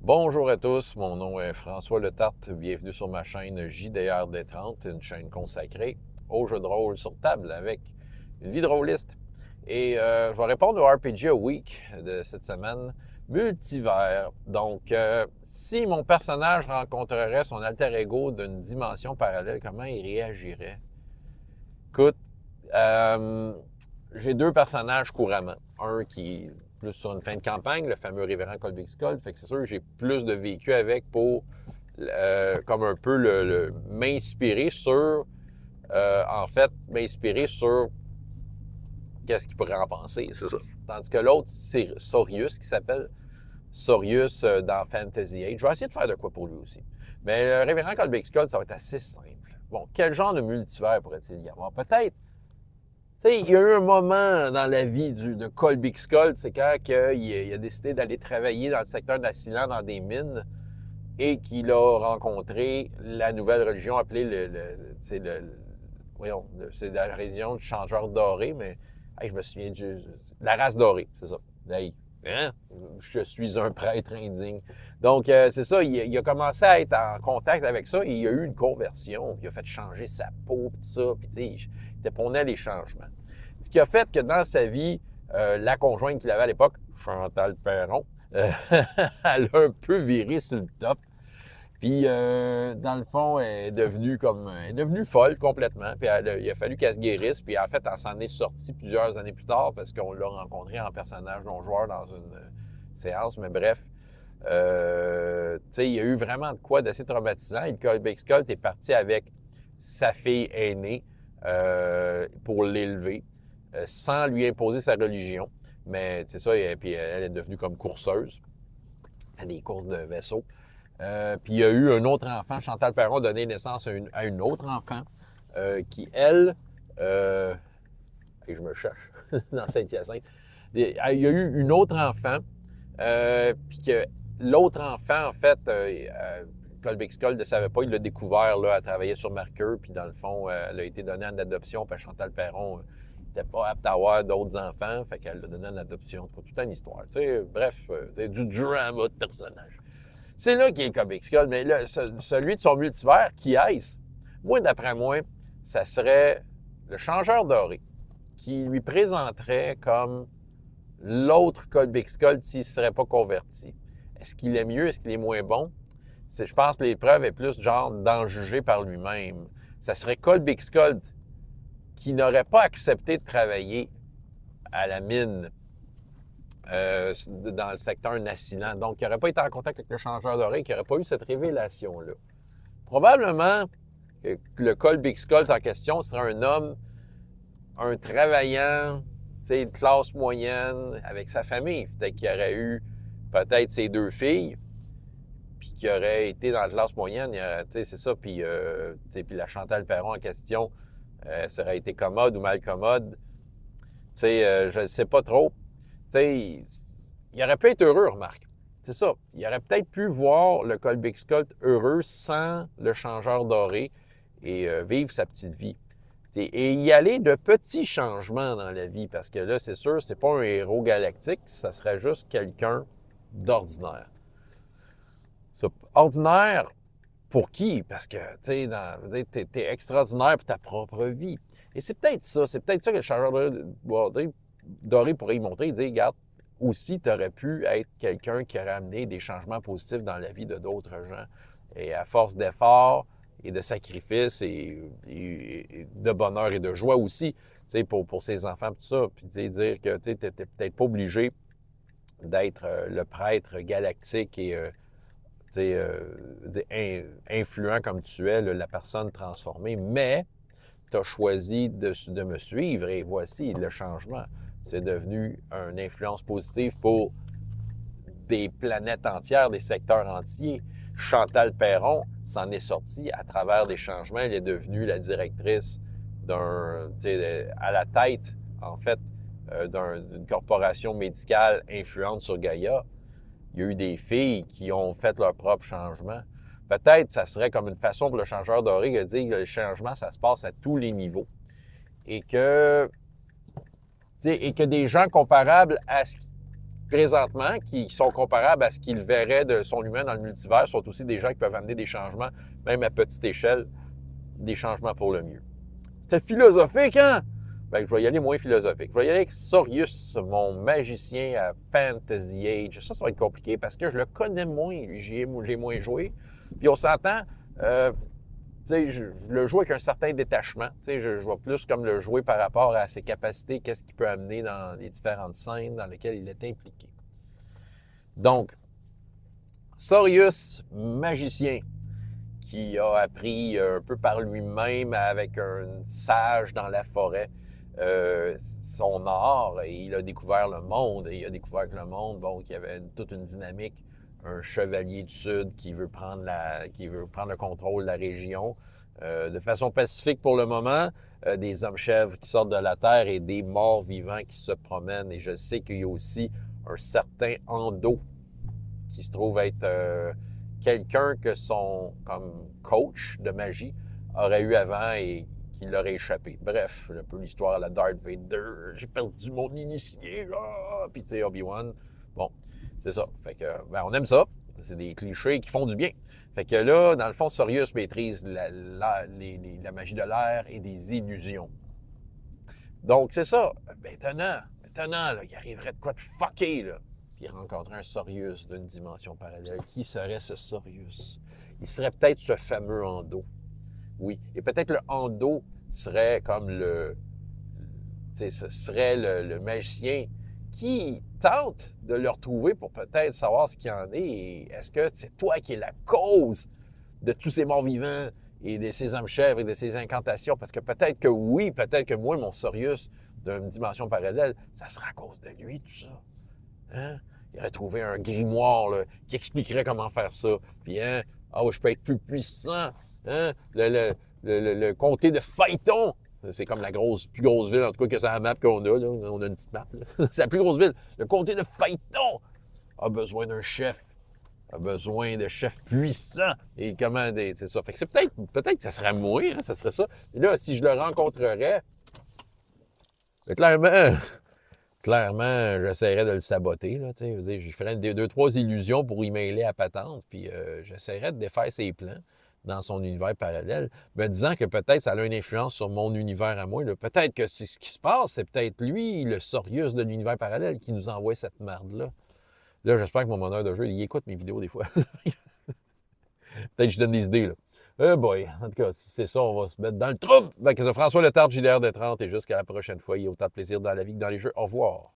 Bonjour à tous, mon nom est François Letarte. Bienvenue sur ma chaîne JDRD30, une chaîne consacrée aux jeux de rôle sur table avec une vie de rôliste. Et je vais répondre au RPG a Week de cette semaine, multivers. Donc, si mon personnage rencontrerait son alter ego d'une dimension parallèle, comment il réagirait? Écoute, j'ai deux personnages couramment. Un qui est plus sur une fin de campagne, le fameux révérend Colby Skull. Fait que c'est sûr que j'ai plus de vécu avec pour comme un peu m'inspirer sur m'inspirer sur qu'est-ce qu'il pourrait en penser, c'est ça. Tandis que l'autre, c'est Sorius, qui s'appelle Sorius dans Fantasy Age. Je vais essayer de faire de quoi pour lui aussi. Mais le révérend Colby Skull, ça va être assez simple. Bon, quel genre de multivers pourrait-il y avoir? Peut-être. Tu sais, il y a eu un moment dans la vie de Colby Skull, c'est quand il a décidé d'aller travailler dans le secteur d'Assilan dans des mines et qu'il a rencontré la nouvelle religion appelée c'est la religion du changeur doré, mais hey, je me souviens de la race dorée, c'est ça. Hey, hein? Je suis un prêtre indigne. Donc, c'est ça, il a commencé à être en contact avec ça et il y a eu une conversion, puis il a fait changer sa peau, puis ça, puis tu sais, il prônait les changements. Ce qui a fait que dans sa vie, la conjointe qu'il avait à l'époque, Chantal Perron, elle a un peu viré sur le top. Puis, dans le fond, elle est devenue folle complètement. Puis, il a fallu qu'elle se guérisse. Puis, en fait, elle s'en est sortie plusieurs années plus tard parce qu'on l'a rencontré en personnage non-joueur dans une séance. Mais bref, tu sais, il y a eu vraiment de quoi d'assez traumatisant. Et le Colby Skull est parti avec sa fille aînée pour l'élever sans lui imposer sa religion. Mais c'est ça, et puis elle est devenue comme courseuse. Elle fait des courses de vaisseaux. Puis il y a eu un autre enfant. Chantal Perron a donné naissance à une autre enfant qui, elle, et je me cherche dans Saint-Hyacinthe, il y a eu une autre enfant, puis que l'autre enfant, en fait, Colby Skull ne savait pas, il l'a découvert là, à travailler sur Mercure, puis dans le fond, elle a été donnée en adoption, puis Chantal Perron n'était pas apte à avoir d'autres enfants, fait qu'elle l'a donnée en adoption. C'est toute une histoire. Bref, du drama de personnage. C'est là qu'il est Colby Skull, mais là, celui de son multivers, qui est-ce? Moi, d'après moi, ça serait le changeur doré, qui lui présenterait comme l'autre Colby Skull s'il ne serait pas converti. Est-ce qu'il est mieux? Est-ce qu'il est moins bon? Je pense que l'épreuve est plus genre d'en juger par lui-même. Ça serait Colby Skull qui n'aurait pas accepté de travailler à la mine dans le secteur Nassilan. Donc, il n'aurait pas été en contact avec le changeur d'oreille, qui n'aurait pas eu cette révélation-là. Probablement que le Colby Skull en question serait un homme, un travaillant, de classe moyenne, avec sa famille. Peut-être qu'il aurait eu peut-être ses deux filles, puis qui aurait été dans la classe moyenne, c'est ça, puis la Chantal Perron en question, ça aurait été commode ou mal commode. Je ne sais pas trop. Il aurait pu être heureux, remarque. C'est ça. Il aurait peut-être pu voir le Colby Skull heureux sans le changeur doré et vivre sa petite vie. Et y aller de petits changements dans la vie, parce que là, c'est sûr, c'est pas un héros galactique, ça serait juste quelqu'un d'ordinaire. Ordinaire pour qui? Parce que, tu sais, t'es extraordinaire pour ta propre vie. Et c'est peut-être ça que le changeur doré pourrait y montrer. Il dit, regarde, aussi, tu aurais pu être quelqu'un qui aurait amené des changements positifs dans la vie de d'autres gens. Et à force d'efforts et de sacrifices et de bonheur et de joie aussi, pour ses enfants, tout ça. Puis dire que tu n'étais peut-être pas obligé d'être le prêtre galactique et influent comme tu es, la personne transformée, mais tu as choisi de me suivre et voici le changement. C'est devenu une influence positive pour des planètes entières, des secteurs entiers. Chantal Perron s'en est sortie à travers des changements. Elle est devenue la directrice à la tête, en fait, d'une corporation médicale influente sur Gaïa. Il y a eu des filles qui ont fait leur propre changement. Peut-être que ça serait comme une façon pour le changeur doré de dire que le changement, ça se passe à tous les niveaux. Et que des gens comparables présentement, qui sont comparables à ce qu'il verrait de son humain dans le multivers, sont aussi des gens qui peuvent amener des changements, même à petite échelle, des changements pour le mieux. C'était philosophique, hein? Ben, je vais y aller moins philosophique. Je vais y aller avec Sorius, mon magicien à Fantasy Age. Ça va être compliqué parce que je le connais moins. J'ai moins joué. Puis on s'entend, je le joue avec un certain détachement. Je vois plus comme le jouer par rapport à ses capacités, qu'est-ce qu'il peut amener dans les différentes scènes dans lesquelles il est impliqué. Donc, Sorius, magicien, qui a appris un peu par lui-même avec un sage dans la forêt son art, et il a découvert le monde, et il a découvert que le monde, bon, qu'il y avait toute une dynamique, un chevalier du Sud qui veut prendre le contrôle de la région de façon pacifique pour le moment, des hommes-chèvres qui sortent de la terre et des morts vivants qui se promènent, et je sais qu'il y a aussi un certain Ando qui se trouve être quelqu'un que son comme coach de magie aurait eu avant et qui l'aurait échappé. Bref, un peu l'histoire à la Darth Vader. J'ai perdu mon initié, là! Puis tu sais, Obi-Wan. Bon, c'est ça. Fait que, ben, on aime ça. C'est des clichés qui font du bien. Fait que là, dans le fond, Sorius maîtrise la magie de l'air et des illusions. Donc, c'est ça. Ben, étonnant, là, il arriverait de quoi de fucké, là. Puis il rencontrait un Sorius d'une dimension parallèle. Qui serait ce Sorius? Il serait peut-être ce fameux Ando. Oui. Et peut-être le Ando serait comme ce serait le magicien qui tente de le retrouver pour peut-être savoir ce qu'il en est. Et est-ce que c'est toi qui es la cause de tous ces morts vivants et de ces hommes-chèvres et de ces incantations? Parce que peut-être que oui, peut-être que moi, mon Sorius d'une dimension parallèle, ça sera à cause de lui, tout ça. Hein? Il aurait trouvé un grimoire là, qui expliquerait comment faire ça. Puis, hein, je peux être plus puissant. Hein? Le comté de Phaéton. C'est comme la plus grosse ville, en tout cas, que c'est la map qu'on a. Là. On a une petite map. C'est la plus grosse ville. Le comté de Phaéton a besoin d'un chef. A besoin de chefs puissants. Et comment c'est ça. Fait que c'est peut-être que ça serait moi, hein, ça serait ça. Et là, si je le rencontrerais, clairement, j'essaierais de le saboter. Là, je ferais deux, trois illusions pour y mêler à patente, puis j'essaierais de défaire ses plans dans son univers parallèle, me disant que peut-être ça a une influence sur mon univers à moi. Peut-être que c'est ce qui se passe, c'est peut-être lui, le Sorius de l'univers parallèle, qui nous envoie cette merde-là. Là, j'espère que mon meneur de jeu, il écoute mes vidéos des fois. Peut-être que je donne des idées, là. Boy, en tout cas, si c'est ça, on va se mettre dans le trouble. C'est François Letarte, JDR de 30, et jusqu'à la prochaine fois, il y a autant de plaisir dans la vie que dans les jeux. Au revoir.